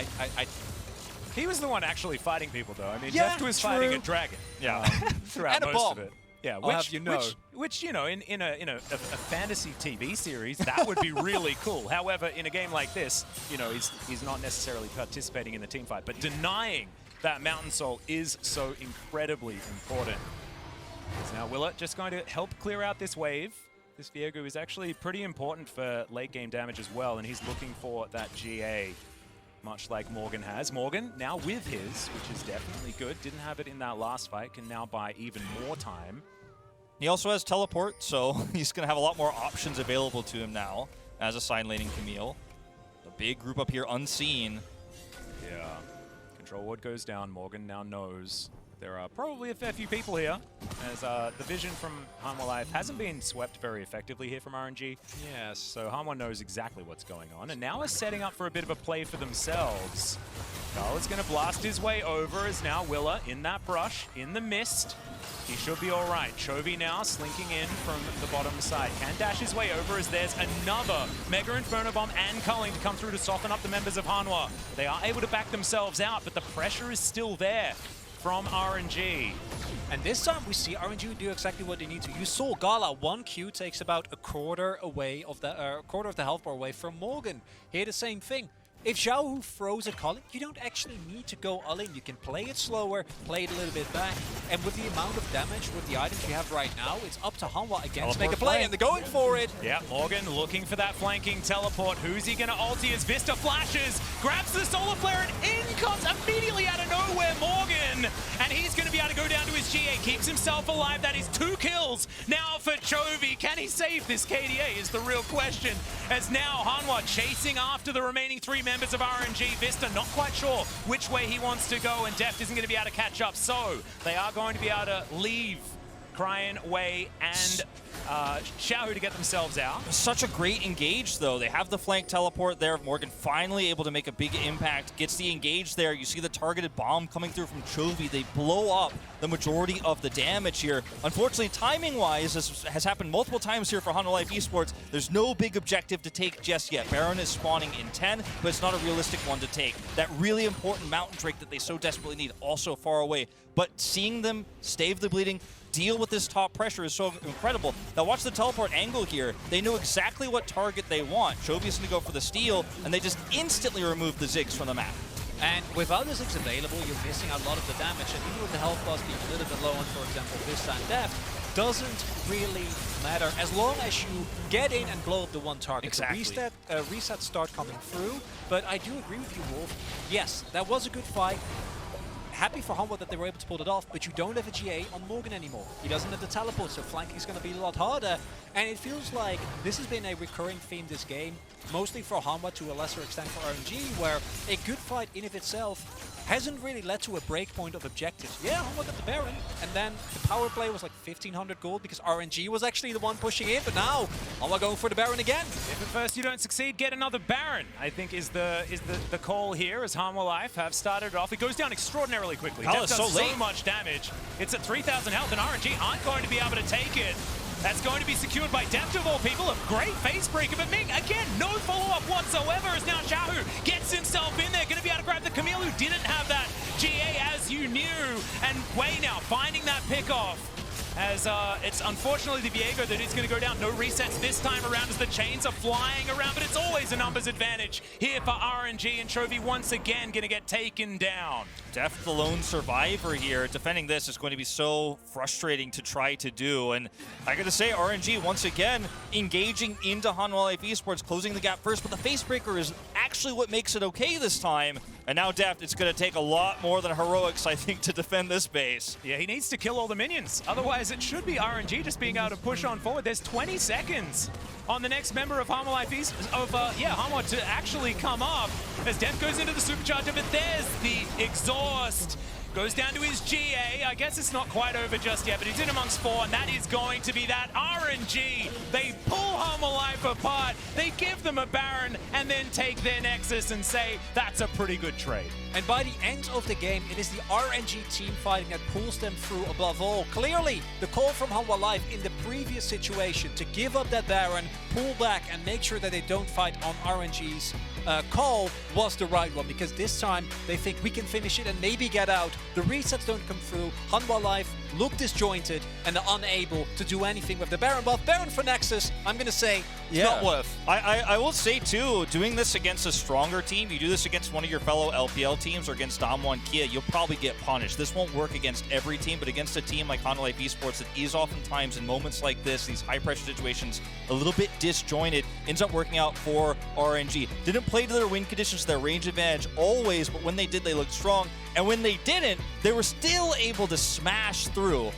He was the one actually fighting people, though. I mean, Yeah, Deft was true. fighting a dragon. Yeah. Throughout And a most bomb. of it. Yeah, I'll have you know. which you know, in a fantasy TV series, that would be really cool. However, in a game like this, you know, he's not necessarily participating in the team fight, but denying that Mountain Soul is so incredibly important. Is now Willa just going to help clear out this wave. This Viego is actually pretty important for late game damage as well, and he's looking for that GA, much like Morgan has. Morgan now with his, which is definitely good. Didn't have it in that last fight, can now buy even more time. He also has teleport, so he's going to have a lot more options available to him now as a side laning Camille. A big group up here unseen. Yeah. Control ward goes down. Morgan now knows there are probably a fair few people here, as the vision from Hanwha Life hasn't been swept very effectively here from RNG. Yes, so Hanwha knows exactly what's going on, and now is setting up for a bit of a play for themselves. Gala's going to blast his way over, as now Willa in that brush, in the mist. He should be all right. Chovy now slinking in from the bottom side. Can dash his way over as there's another Mega Inferno Bomb and culling to come through to soften up the members of Hanwha. They are able to back themselves out, but the pressure is still there from RNG. And this time we see RNG do exactly what they need to. You saw Gala, 1 Q takes about a quarter away of the quarter of the health bar away from Morgan. Here the same thing. If Xiaohu throws a calling, you don't actually need to go all in. You can play it slower, play it a little bit back. And with the amount of damage with the items you have right now, it's up to Hanwha again to make a play, and they're going for it. Yeah, Morgan looking for that flanking teleport. Who's he going to ulti as Vsta flashes, grabs the solar flare, and in comes immediately out of nowhere Morgan. And he's going to be able to go down to his GA, keeps himself alive. That is 2 kills now for Chovy. Can he save this KDA is the real question. As now Hanwha chasing after the remaining 3 members of RNG. Vsta not quite sure which way he wants to go, and Deft isn't going to be able to catch up. So they are going to be able to leave Cryin, Wei, and Xiaohu to get themselves out. Such a great engage, though. They have the flank teleport there. Morgan finally able to make a big impact. Gets the engage there. You see the targeted bomb coming through from Chovy. They blow up the majority of the damage here. Unfortunately, timing-wise, this has happened multiple times here for Hanwha Life Esports. There's no big objective to take just yet. Baron is spawning in 10, but it's not a realistic one to take. That really important Mountain Drake that they so desperately need, also far away. But seeing them stave the bleeding, deal with this top pressure is so incredible. Now watch the teleport angle here. They know exactly what target they want. Chovy's going to go for the steal, and they just instantly remove the Ziggs from the map. And without the Ziggs available, you're missing a lot of the damage. And even with the health bars being a little bit low on, for example, Vsta and Deft, doesn't really matter as long as you get in and blow up the one target. Exactly. The resets start coming through, but I do agree with you, Wolf. Yes, that was a good fight. Happy for Hanwha that they were able to pull it off, but you don't have a GA on Morgan anymore. He doesn't have the teleport, so flanking is going to be a lot harder. And it feels like this has been a recurring theme this game, mostly for Hanwha, to a lesser extent for RNG, where a good fight in of itself hasn't really led to a breakpoint of objectives. Yeah, Hanwha got the Baron, and then the power play was like 1,500 gold because RNG was actually the one pushing in, but now Hanwha going for the Baron again. If at first you don't succeed, get another Baron, I think is the call here, as Hanwha Life have started it off. It goes down extraordinarily quickly. Deft does so much damage. It's at 3,000 health, and RNG aren't going to be able to take it. That's going to be secured by Deft of all people. A great face breaker, but Ming, again, no follow-up whatsoever, as now Xiaohu gets himself in there. Going to be able to grab the Camille, who didn't have that GA as you knew. And Wei now finding that pick-off. As it's unfortunately the Viego that is going to go down. No resets this time around as the chains are flying around, but it's always a numbers advantage here for RNG, and Chovy once again going to get taken down. Deft, the lone survivor here. Defending this is going to be so frustrating to try to do. And I got to say, RNG once again engaging into Hanwha Life Esports, closing the gap first, but the face breaker is actually what makes it okay this time. And now Deft, it's going to take a lot more than heroics, I think, to defend this base. Yeah, he needs to kill all the minions. Otherwise, it should be RNG just being able to push on forward. There's 20 seconds on the next member of Hanwha Life Hanwha to actually come up as Deft goes into the supercharger, but there's the exhaust. Goes down to his GA. I guess it's not quite over just yet, but he's in amongst 4, and that is going to be that. RNG, they pull Hanwha Life apart, they give them a Baron, and then take their Nexus and say, that's a pretty good trade. And by the end of the game, it is the RNG team fighting that pulls them through above all. Clearly, the call from Hanwha Life in the previous situation to give up that Baron, pull back, and make sure that they don't fight on RNG's call was the right one, because this time they think we can finish it and maybe get out. The resets don't come through. Hanwha Life look disjointed and unable to do anything with the Baron buff. Baron for Nexus, I'm going to say, it's not worth. I will say, too, doing this against a stronger team, you do this against one of your fellow LPL teams or against Hanwha and Kia, you'll probably get punished. This won't work against every team, but against a team like Hanwha Life Esports that is oftentimes in moments like this, these high-pressure situations, a little bit disjointed, ends up working out for RNG. Didn't play to their win conditions, their range advantage always, but when they did, they looked strong. And when they didn't, they were still able to smash through